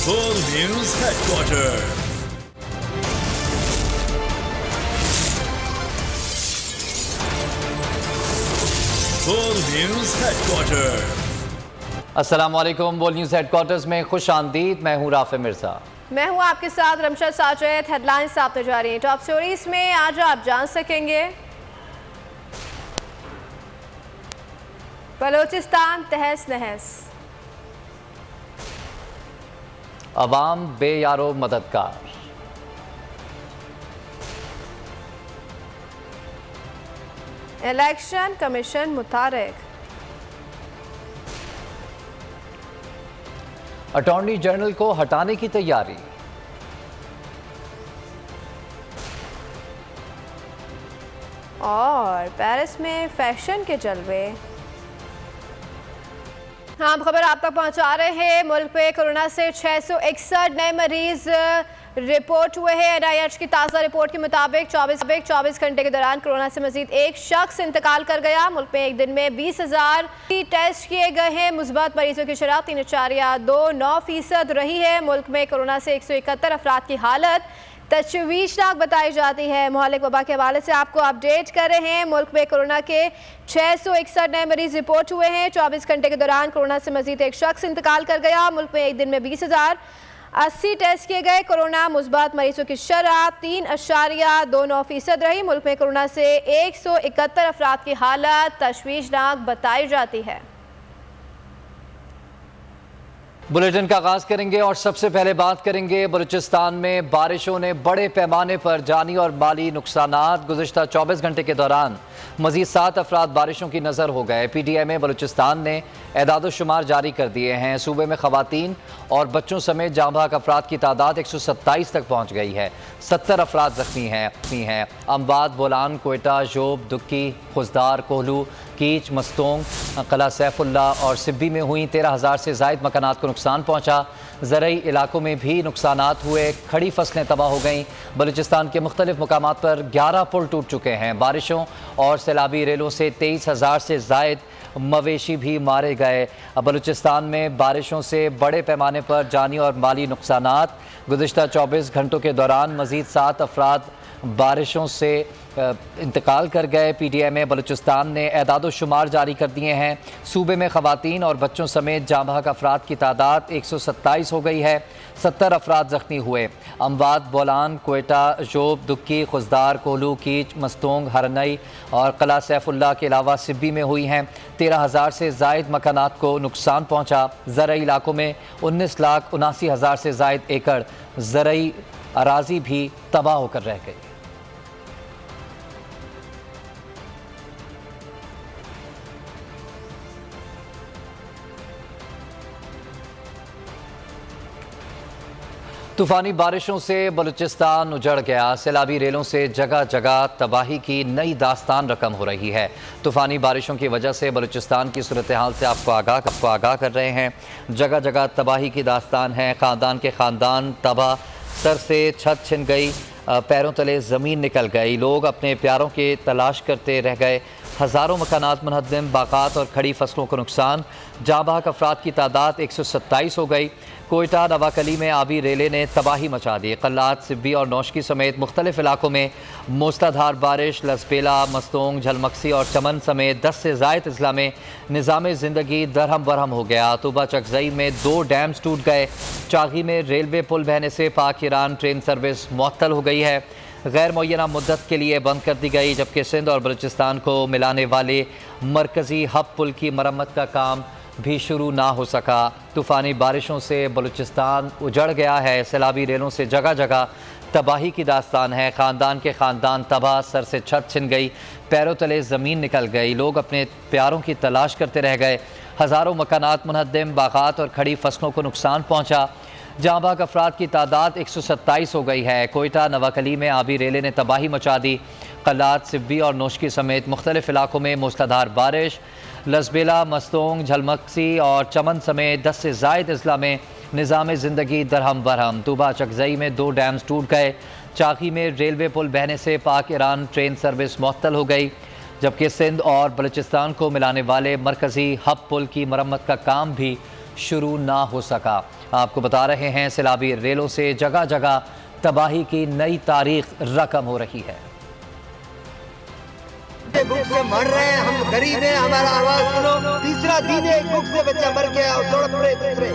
Full News Headquarters. Full News Headquarters. अस्सलाम वालेकुम। World news headquarters में खुश आमदीद। मैं हूँ राफे मिर्जा। मैं हूँ आपके साथ रमशद साजिद। हेडलाइंस आपने जा रही हैं। टॉप स्टोरीज में आज आप जान सकेंगे बलोचिस्तान तहस नहस, अवाम बेयारो मददगार, इलेक्शन कमीशन मुतारिक, अटॉर्नी जनरल को हटाने की तैयारी, और पेरिस में फैशन के जलवे। हम खबर आप तक पहुंचा रहे हैं। मुल्क में कोरोना से 661 नए मरीज रिपोर्ट हुए हैं। NIH की ताज़ा रिपोर्ट के मुताबिक 24 घंटे के दौरान कोरोना से मजीद एक शख्स इंतकाल कर गया। मुल्क में एक दिन में 20,000 टेस्ट किए गए हैं। मुस्बत मरीजों की शरह 3.29% रही है। मुल्क में कोरोना से 171 अफराद की हालत तशवीशनाक बताई जाती है। मोहल्लिक वबा के हवाले से आपको अपडेट कर रहे हैं। मुल्क में कोरोना के 661 नए मरीज रिपोर्ट हुए हैं। 24 घंटे के दौरान कोरोना से मजीद एक शख्स इंतकाल कर गया। मुल्क में एक दिन में 20,080 टेस्ट किए गए। कोरोना मुस्बत मरीजों की शरह 3.29% रही। मुल्क में कोरोना से 171 अफराद की हालत तशवीशनाक बताई जाती है। बुलेटिन का आगाज करेंगे और सबसे पहले बात करेंगे बलूचिस्तान में बारिशों ने बड़े पैमाने पर जानी और माली नुकसानात। गुज़िश्ता 24 घंटे के दौरान मजीद 7 अफराद बारिशों की नज़र हो गए। PTI बलूचिस्तान ने एदाद शुमार जारी कर दिए हैं। सूबे में ख़वातीन और बच्चों समेत जाँ बहक अफराद की तादाद 127 तक पहुँच गई है। 70 अफराद जख्मी हैं। अम्बाद, बोलान, कोयटा, जोब, दुक्की, खुजदार, कोहलू, कीच, मस्तोंग, कला सैफुल्ला और सिब्बी में हुई 13,000 से ज़ायद मकानात को नुकसान पहुँचा। ज़रई इलाकों में भी नुकसानात हुए। खड़ी फसलें तबाह हो गईं। बलूचिस्तान के मुख्तलिफ मकामात पर 11 पुल टूट चुके हैं। बारिशों और सैलाबी रेलों से 23,000 से ज़ायद मवेशी भी मारे गए। बलूचिस्तान में बारिशों से बड़े पैमाने पर जानी और माली नुकसानात। गुज़िश्ता 24 घंटों के दौरान मज़ीद 7 अफराद बारिशों से इंतकाल कर गए। PTI बलूचिस्तान ने एदाद शुमार जारी कर दिए हैं। सूबे में ख़वातीन और बच्चों समेत जाँ बहक अफराद की तादाद 127 हो गई है। 70 अफराद ज़ख्मी हुए। अम्बाद, बोलान, कोयटा, जोब, दुक्की, खुजदार, कोहलू, कीच, मस्तोंग, हरनई और कला सैफुल्ला के अलावा सिब्बी में हुई हैं। 13,000 से ज़ायद मकानात को नुकसान पहुँचा। ज़रई इलाकों में 19,79,000 से ज़ायद एकड़ ज़रई अराजी भी तबाह होकर रह गई। तूफ़ानी बारिशों से बलूचिस्तान उजड़ गया। सैलाबी रेलों से जगह जगह तबाही की नई दास्तान रकम हो रही है। तूफ़ानी बारिशों की वजह से बलूचिस्तान की सूरत हाल से आपको आगाह कर रहे हैं। जगह जगह तबाही की दास्तान है। ख़ानदान के ख़ानदान तबाह, सर से छत छिन गई, पैरों तले ज़मीन निकल गई। लोग अपने प्यारों के तलाश करते रह गए। हज़ारों मकानात मुनहद्दिम, बागात और खड़ी फसलों को नुकसान। जाँ बहक अफराद की तादाद 127 हो गई। कोयटा, नवाकली में आबी रेले ने तबाही मचा दी। कल्लात, सिब्बी और नौशकी समेत मुख्तलिफ इलाकों में मूसलाधार बारिश। लसबेला, मस्तोंग, झलमक्सी और चमन समेत 10 से ज़ायद अजला में निज़ाम ज़िंदगी दरहम बरहम हो गया। तूबा चकजई में 2 डैम्स टूट गए। चागी में रेलवे पुल बहने से पाक ईरान ट्रेन सर्विस मुअत्तल हो गई है। गैर मुअय्यना मुद्दत के लिए बंद कर दी गई। जबकि सिंध और बलूचिस्तान को मिलाने वाले मरकज़ी हब पुल की मरम्मत का काम भी शुरू ना हो सका। तूफ़ानी बारिशों से बलूचिस्तान उजड़ गया है। सैलाबी रेलों से जगह जगह तबाही की दास्तान है। ख़ानदान के ख़ानदान तबाह, सर से छत छिन गई, पैरों तले ज़मीन निकल गई। लोग अपने प्यारों की तलाश करते रह गए। हज़ारों मकानात मुनहद्दिम, बागात और खड़ी फसलों को नुकसान पहुँचा। जाँ बहक अफराद की तादाद 127 हो गई है। कोयटा, नवाकली में आबी रेले ने तबाही मचा दी। कल्लात, सिब्बी और नौशकी समेत मुख्तलिफ इलाकों में मूसलाधार बारिश। लसबेला, मस्तोंग, झलमक्सी और चमन समेत 10 से ज़ायद अजला में निज़ाम ज़िंदगी दरहम बरहम। तूबा चकजई में 2 डैम्स टूट गए। चाकी में रेलवे पुल बहने से पाक ईरान ट्रेन सर्विस मुअत्तल हो गई। जबकि सिंध और बलूचिस्तान को मिलाने वाले मरकज़ी हब पुल की मरम्मत का काम भी शुरू ना हो सका। आपको बता रहे हैं सैलाबी रेलों से जगह जगह तबाही की नई तारीख रकम हो रही है। भूख से मर रहे हैं, हम गरीब हैं, हमारा आवाज सुनो। तीसरा दिन है, भूख से बच्चा मर गया और तड़प रहे, दूसरे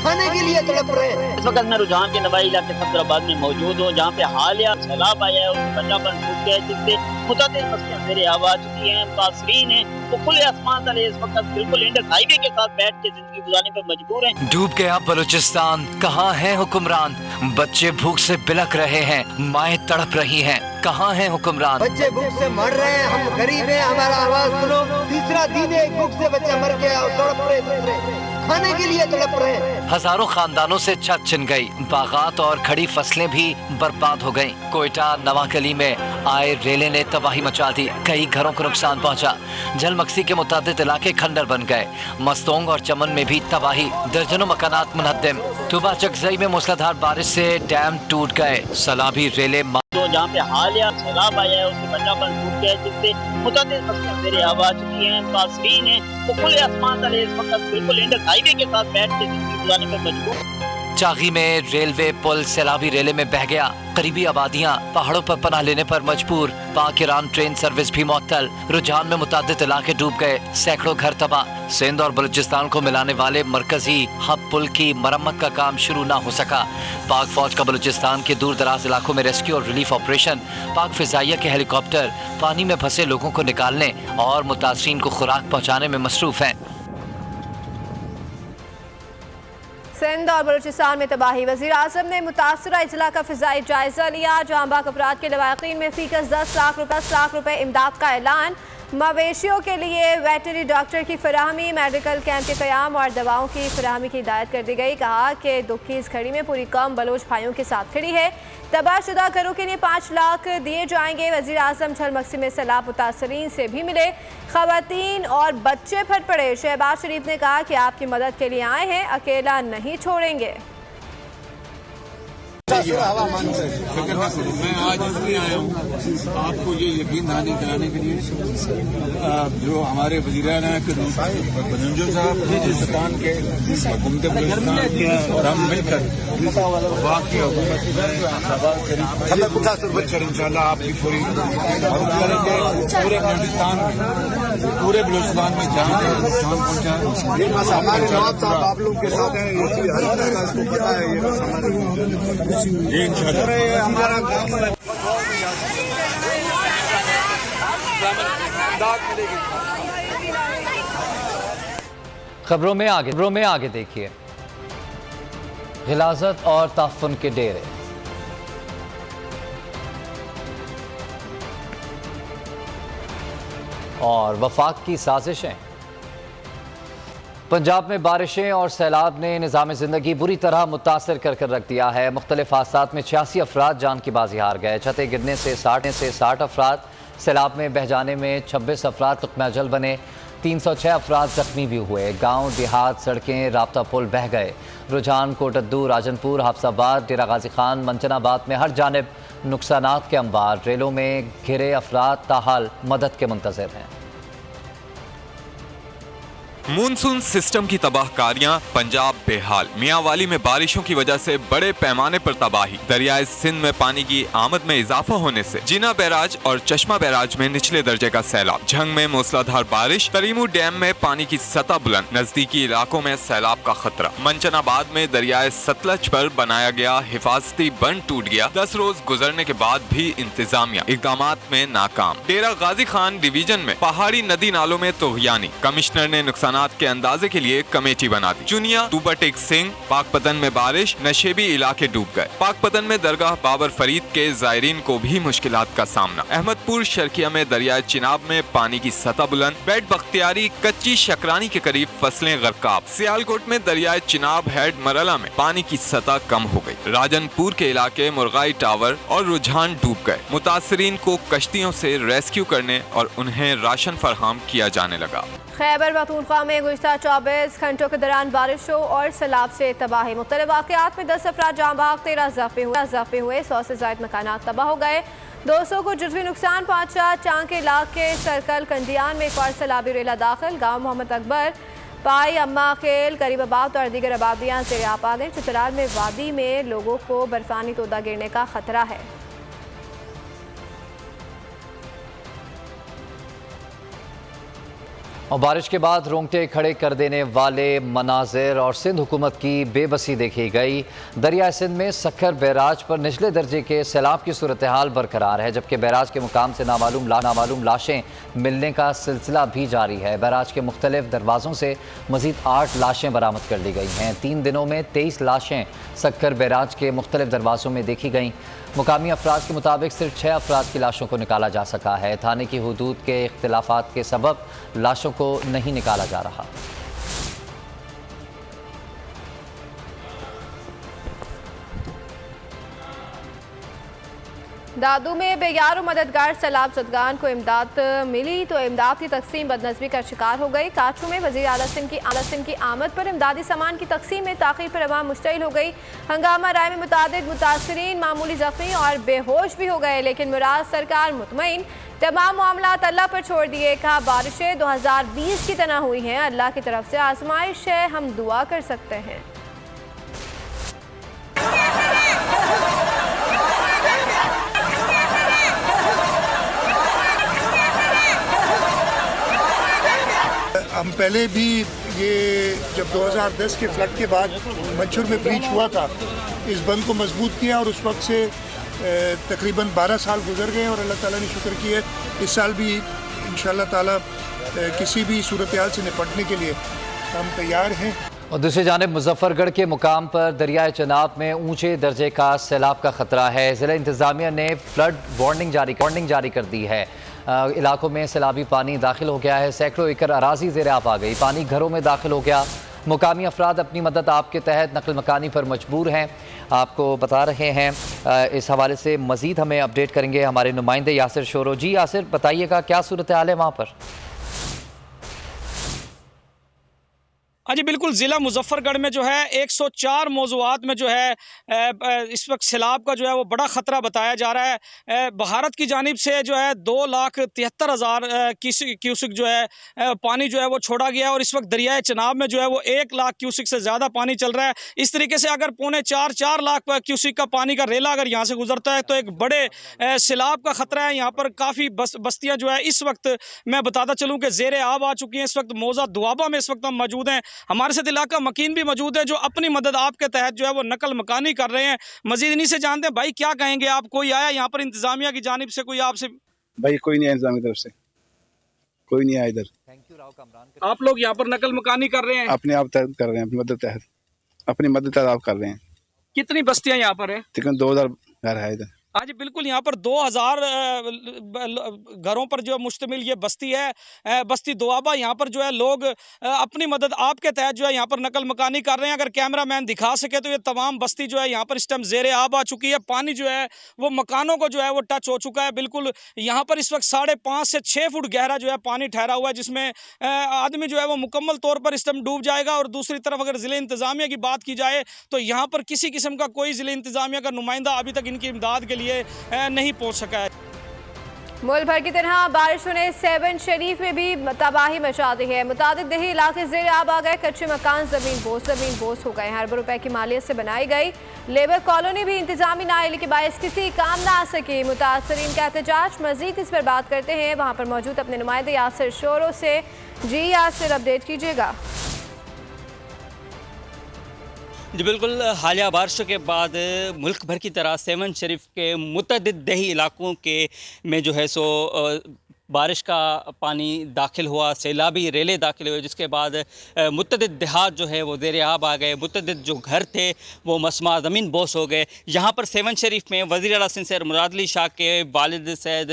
खाने के लिए तड़प रहे हैं। इस वक्त मैं रुझान के नवाई इलाके सफदराबाद में मौजूद हूँ, जहाँ पे हालिया सैलाब आया है, उसमें बचा बन चुके हैं, जिससे मुतअद्दिद मसले मेरे हवा आ चुकी हैं, मुतासरीन हैं, वो खुले आसमान तले इस वक्त बिल्कुल इंडस हाईवे के साथ बैठ के जिंदगी गुजारने पर मजबूर हैं। डूब गया बलूचिस्तान, कहाँ है हुक्मरान? बच्चे भूख से बिलक रहे हैं, माएँ तड़प रही हैं, कहाँ है हुक्मरान? बच्चे भूख से मर रहे हैं, हम गरीब हैं, हमारा आवाज सुनो। तीसरा दिन है, भूख से बच्चा मर गया और तड़प रहे, दूसरे खाने के लिए तड़प रहे हैं। हजारों खानदानों से छत छिन गई, बागात और खड़ी फसलें भी बर्बाद हो गईं। कोयटा नवाकली में आए रेले ने तबाही मचा दी, कई घरों को नुकसान पहुंचा। जलमक्सी के मुतादिद इलाके खंडर बन गए, मस्तोंग और चमन में भी तबाही, दर्जनों मकानात मुनहद्दिम। तुबा चकजई में मूसलाधार बारिश से डैम टूट गए, सैलाबी रेले तो जहाँ पे हालिया सैलाब आया है, उसमें बचा बन चुके हैं, जिससे मुतअद्दिद मसले मेरे हवा आ चुकी हैं, मुतासरीन हैं, वो खुले आसमान तले इस वक्त बिल्कुल इंडस हाईवे के साथ बैठ के जिंदगी गुजारने पर मजबूर। चागी में रेलवे पुल सैलाबी रेले में बह गया, करीबी आबादियां पहाड़ों पर पनाह लेने पर मजबूर। पाक ईरान ट्रेन सर्विस भी मुअत्तल, रुझान में मुतादिद इलाके डूब गए, सैकड़ों घर तबाह। सिंध और बलूचिस्तान को मिलाने वाले मरकजी हब पुल की मरम्मत का काम शुरू ना हो सका। पाक फौज का बलूचिस्तान के दूर दराज इलाकों में रेस्क्यू और रिलीफ ऑपरेशन, पाक फिजाइया के हेलीकॉप्टर पानी में फंसे लोगों को निकालने और मुतासरीन को खुराक पहुँचाने में मसरूफ हैं। सिंध और बलूचिस्तान में तबाही, वज़ीर आज़म ने मुतासरा इजला का फ़िज़ाई जायजा लिया। जहाँ बाग अफराद के लवाक़ीन में फ़ीकस 10 लाख रुपए इमदाद का ऐलान। मवेशियों के लिए वेटनरी डॉक्टर की फराहमी, मेडिकल कैंप के क़याम और दवाओं की फराहमी की हिदायत कर दी गई। कहा कि दुख की इस घड़ी में पूरी कौम बलोच भाइयों के साथ खड़ी है। तबाहशुदा घरों के लिए 5 लाख दिए जाएंगे। वज़ीर आज़म झलमक्सी में सैलाब मुतासरीन से भी मिले, ख़वातीन और बच्चे फट पड़े। शहबाज शरीफ ने कहा कि आपकी मदद के लिए आए हैं, अकेला नहीं छोड़ेंगे। लेकिन मैं आज इसलिए आया हूँ आपको ये यकीन दहानी कराने के लिए जो हमारे वज़ीर-ए-आला के बलूचिस्तान साहब बलूचिस्तान के हुकूमत बलूचिस्तान और हम मिलकर वाकई हुकूमत इंशाल्लाह आपकी पूरी मदद करेंगे। पूरे बलूचिस्तान में, पूरे बलूचिस्तान में जहाँ नुकसान हमारे नवाब साहब आप लोग के साथ हैं, इसको पता है, ये हमारा खबरों में आगे देखिए, गिलाज़त और तहफ़्फ़ुन के डेरे। और वफाक की साजिशें। पंजाब में बारिशें और सैलाब ने निज़ाम ज़िंदगी बुरी तरह मुतासर कर रख दिया है। मुख्तलिफ हादसात में 86 अफराद जान की बाजी हार गए। छतें गिरने से 60 अफराद, सैलाब में बह जाने में 26 अफराद लुक़मा जल बने, 306 अफराद जख्मी भी हुए। गाँव देहात, सड़कें, राब्ता पुल बह गए। रुझान, कोटद्दू, राजनपुर, हाफसाबाद, डेरा गाजी खान, मंचनाबाद में हर जानिब नुकसानात के अंबार। रेलों में घिरे अफराद ताहाल मदद के मुंतज़िर हैं। मानसून सिस्टम की तबाहकारियां, पंजाब बेहाल। मियांवाली में बारिशों की वजह से बड़े पैमाने पर तबाही। दरियाए सिंध में पानी की आमद में इजाफा होने से जीना बैराज और चश्मा बैराज में निचले दर्जे का सैलाब। झंग में मूसलाधार बारिश, तरीमू डैम में पानी की सतह बुलंद, नजदीकी इलाकों में सैलाब का खतरा। मंचनाबाद में दरियाए सतलज पर बनाया गया हिफाजती बंद टूट गया। 10 रोज गुजरने के बाद भी इंतजामिया इकदामात में नाकाम। डेरा गाजी खान डिवीजन में पहाड़ी नदी नालों में तोहियानी। कमिश्नर ने नुकसान के अंदाजे के लिए कमेटी बना दी। चुनिया, टूबा टेक सिंह, पाकपतन में बारिश, नशेबी इलाके डूब गए। पाकपतन में दरगाह बाबर फरीद के जायरीन को भी मुश्किलात का सामना। अहमदपुर शर्किया में दरियाए चिनाब में पानी की सतह बुलंद। बेड बख्तियारी, कच्ची शकरानी के करीब फसलें गरकाब। सियालकोट में दरियाए चिनाब हेड मरला में पानी की सतह कम हो गई। राजनपुर के इलाके मुरगाई टावर और रुझान डूब गए। मुतासरीन को कश्तियों से रेस्क्यू करने और उन्हें राशन फराहम किया जाने लगा। खैबर पख्तूनख्वा में गुज़िश्ता 24 घंटों के दौरान बारिशों और सैलाब से तबाही। मुख्तलिफ वाक़यात में 10 अफराद जाँ बहक, 13 ज़ख्मी हुए। 100 से ज़ायद मकानात तबाह हो गए। 200 को जुज़वी नुकसान पहुँचा। चांग के इलाके सर्कल कंडियान में एक और सैलाबी रेला दाखिल। गाँव मोहम्मद अकबर पाई, अम्मा खेल, करीबाबाद और दीगर आबादियाँ ज़ेर आब आ गई। चित्राल में वादी में लोगों को बर्फानी तोदा गिरने का खतरा है। और बारिश के बाद रोंगटे खड़े कर देने वाले मनाजिर और सिंध हुकूमत की बेबसी देखी गई। दरिया सिंध में सक्खर बैराज पर निचले दर्जे के सैलाब की सूरत हाल बरकरार है, जबकि बैराज के मुकाम से नामालूम लाशें मिलने का सिलसिला भी जारी है। बैराज के मुख्तलिफ दरवाज़ों से मजीद 8 लाशें बरामद कर ली गई हैं। 3 दिनों में 23 लाशें सक्खर बैराज के मुख्तलिफ दरवाज़ों में देखी गईं। मुकामी अफराद के मुताबिक सिर्फ 6 अफराद की लाशों को निकाला जा सका है। थाने की हदूद के इख्तिलाफात के सबब लाशों को नहीं निकाला जा रहा। दादू में बेयार और मददगार सैलाब ज़दगान को इमदाद मिली तो इमदाद की तकसीम बदनज़मी का शिकार हो गई। काठू में वज़ीर आला सिंध की आमद पर इमदादी सामान की तकसीम में ताख़ीर पर अवाम मुश्तइल हो गई। हंगामा राय में मुतादिद मुतासरीन मामूली ज़ख्मी और बेहोश भी हो गए, लेकिन मुराद सरकार मुतमईन, तमाम मामलात अल्लाह पर छोड़ दिए। कहा बारिशें 2020 की तरह हुई हैं, अल्लाह की तरफ से आजमाइश है, हम दुआ कर सकते हैं। हम पहले भी ये जब 2010 के फ्लड के बाद मंचूर में ब्रीच हुआ था, इस बंद को मजबूत किया और उस वक्त से तकरीबन 12 साल गुजर गए और अल्लाह ताला ने शुक्र किया इस साल भी इंशाअल्लाह ताला किसी भी सूरत हाल से निपटने के लिए हम तैयार हैं। और दूसरी जानिब मुजफ्फरगढ़ के मुकाम पर दरियाए चनाब में ऊंचे दर्जे का सैलाब का खतरा है। ज़िला इंतज़ामिया ने फ्लड वार्निंग जारी कर दी है। इलाकों में सैलाबी पानी दाखिल हो गया है। सैकड़ों एकड़ अराजी ज़ेर आब आ गई। पानी घरों में दाखिल हो गया। मुकामी अफराद अपनी मदद आपके तहत नकल मकानी पर मजबूर हैं, आपको बता रहे हैं। इस हवाले से मज़ीद हमें अपडेट करेंगे हमारे नुमाइंदे यासिर शोरो। जी यासिर, बताइएगा क्या सूरत हाल है वहाँ पर? हाँ जी बिल्कुल, ज़िला मुजफ्फरगढ़ में जो है 104 मौज़ूआत में जो है इस वक्त सैलाब का जो है वो बड़ा ख़तरा बताया जा रहा है। भारत की जानिब से जो है 2,73,000 क्यूसिक जो है पानी जो है वो छोड़ा गया है और इस वक्त दरियाए चनाब में जो है वो 1 लाख क्यूसिक से ज़्यादा पानी चल रहा है। इस तरीके से अगर 3.25-4 लाख क्यूसिक का पानी का रेला अगर यहाँ से गुजरता है तो एक बड़े सैलाब का ख़तरा है। यहाँ पर काफ़ी बस्तियाँ जो है इस वक्त मैं बताता चलूँ कि ज़ेर आब आ चुकी हैं। इस वक्त मौजा दुआबा में इस वक्त हम मौजूद हैं। हमारे साथ इलाका मकीन भी मौजूद है जो अपनी मदद आपके तहत जो है वो नकल मकानी कर रहे हैं। मजीद इन्हीं से जानते हैं, भाई क्या कहेंगे आप? कोई आया यहाँ पर इंतजामिया की जानिब से कोई आपसे? भाई कोई नहीं आया इंतजामिया की तरफ से, कोई नहीं आया इधर। आप लोग यहाँ पर नकल मकानी कर रहे हैं? अपने आप तहत कर रहे हैं, अपनी मदद तहत आप कर रहे हैं। कितनी बस्तियाँ यहाँ पर है? तकरीबन 2000 घर है इधर। हाँ जी बिल्कुल, यहाँ पर 2000 घरों पर जो मुश्तमिल ये बस्ती है, बस्ती दुआबा। यहाँ पर जो है लोग अपनी मदद आपके तहत जो है यहाँ पर नकल मकानी कर रहे हैं। अगर कैमरा मैन दिखा सके तो ये तमाम बस्ती जो है यहाँ पर इस टाइम ज़ेर आब आ चुकी है। पानी जो है वो मकानों को जो है वो टच हो चुका है। बिल्कुल यहाँ पर इस वक्त 5.5 से 6 फुट गहरा जो है पानी ठहरा हुआ है, जिसमें आदमी जो है वो मुकम्मल तौर पर इस टाइम डूब जाएगा। और दूसरी तरफ अगर ज़िले इंतज़ामिया की बात की जाए तो यहाँ पर किसी किस्म का कोई ज़िले इंतज़ामिया का नुमाइंदा अभी तक इनकी इमदाद के लिए नहीं पहुंच सका है। मुल्क भर की तरह बारिशों ने सेवन शरीफ में भी तबाही मचा दी है। मुतादिद देही इलाके ज़ेर आब आ गए। कच्चे मकान ज़मीन बोस हो गए। अरबों रुपए की मालियत से बनाई गई लेबर कॉलोनी भी इंतजामी नाअहली के बायस किसी काम ना आ सकी। मुतासरीन का एहतजाज। मजीद इस पर बात करते हैं वहाँ पर मौजूद अपने नुमाइंदे यासिर शोरो से। जी यासिर, अपडेट कीजिएगा। जी बिल्कुल, हालिया बारिशों के बाद मुल्क भर की तरह सेवन शरीफ के मुतअद्दिद देही इलाकों के में जो है सो बारिश का पानी दाखिल हुआ, सैलाबी रेले दाखिल हुए, जिसके बाद मुतअद्दिद देहात जो है वो ज़ेर आब आ गए। मुतअद्दिद जो घर थे वो मसमा ज़मीन बोस हो गए। यहाँ पर सेवन शरीफ में वज़ीर आला सिंध सैयद मुराद अली शाह के वालिद सैयद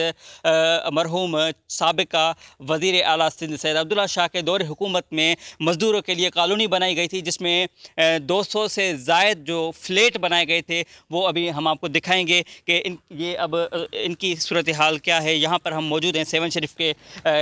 मरहूम साबिका वज़ीर आला सिंध सैयद अब्दुल्ला शाह के दौर हुकूमत में मज़दूरों के लिए कॉलोनी बनाई गई थी, जिसमें 200 से ज़ायद जो फ्लैट बनाए गए थे वो अभी हम आपको दिखाएँगे कि ये अब इनकी सूरत हाल क्या है। यहाँ पर हम मौजूद हैं सेवन शरीफ के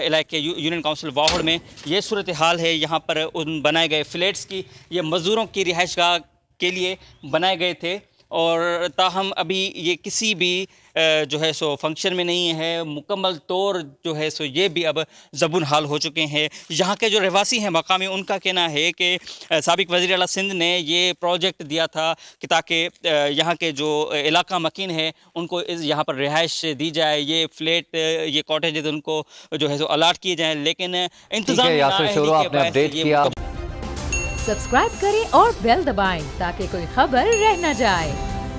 इलाके यूनियन काउंसिल वाहड़ में। ये सूरत हाल है यहाँ पर उन बनाए गए फ्लैट्स की। ये मज़दूरों की रिहाइशगाह के लिए बनाए गए थे। और ताहम अभी ये किसी भी जो है सो फंक्शन में नहीं है। मुकम्मल तौर जो है सो ये भी अब ज़बून हाल हो चुके हैं। यहाँ के जो रहवासी हैं मकामी, उनका कहना है कि साबिक वज़ीर आला सिंध ने ये प्रोजेक्ट दिया था कि ताकि यहाँ के जो इलाका मकीन है उनको यहाँ पर रिहाइश दी जाए, ये फ्लैट ये कॉटेजेस उनको जो है सो अलाट किए जाएँ, लेकिन सब्सक्राइब करें और बेल दबाएं ताकि कोई खबर रह न जाए।